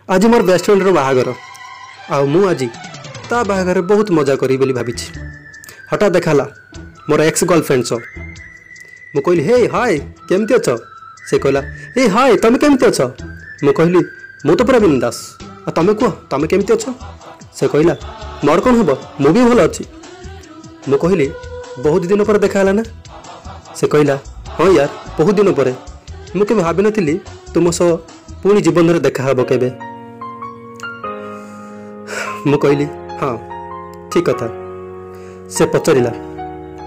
आज मोर best friend बाहागर आ मु आज ता बाहागर बहुत मजा करी बोली भाभी। हठात देखाला मोर एक्स गर्लफ्रेंड सो मु कहली हे हाय केमती अछ। से कहला ए हाय तुम केमती अछ। मु कहली मु तो पूरा बिंदास आ तमे कह तुम केमती अछ। से कहला मोर कौन हम मु भी भल अच्छी। मु कहली बहुत दिन पर देखाला ना। से कहला हाँ यार बहुत दिन पर मु के भाभी नथिली तुम सो पुणी जीवन में देखा हे केबे। मु कहली हाँ ठीक कथा। से पचारा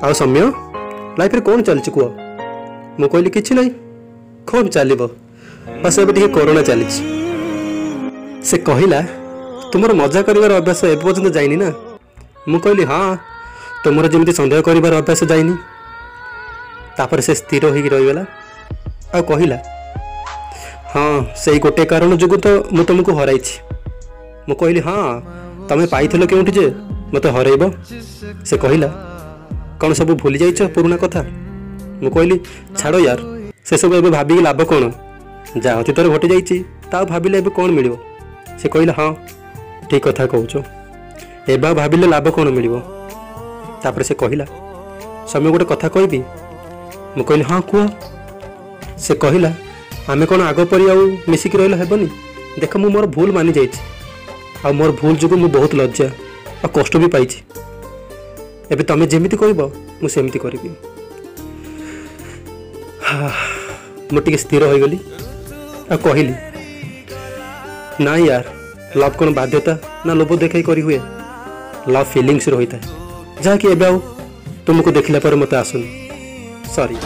आ सौम्य लाइफ रे कौन चलची कह। मु कहली किछि नहीं कौन चलो बस ए कोरोना चली। से कहला तुमर मजा कर अभ्यास ए पर्यंत जाइनी ना। मु कहली हाँ तुमर जमी सन्देह कर अभ्यास जाइनी। तापर से स्थिर हो रहीगला आ कहला हाँ से गोटे कारण जो तो मु तुमको हर। मु कहली हाँ तमें पाइल क्योंठि जे मत हरब। से कहला कौन सब भूली जाइछ पुराना कथा। मु कहली छाड़ यार से सब एबे भाभी लाभ कौन जहाँ अतीत घटी जाइए ता भाविले एबे कौन मिल। से कहला हाँ ठीक कथा कहूच एबा भाविले लाभ कौन मिल। तापर से कहला समय गोटे कथा कहबी। मु कहली हाँ कह। से कहला आमे कौन आग परी आउ मिसिक रहिला हेबनी। देख मु मोर भूल मानि जाइछि आ मोर भूल जो मु बहुत लज्जा आ कष्ट भी पाई। एबे तमे जेमिति कहबो मु सेमिति करिबी। मु टिके स्थिर हो गली आ कहली ना यार लव कौन बाध्यता ना लोभ देखाई करी हुए। लव फीलिंग्स रही था जहाँकि एबे तुमको देखला पर मत आसुन। सॉरी।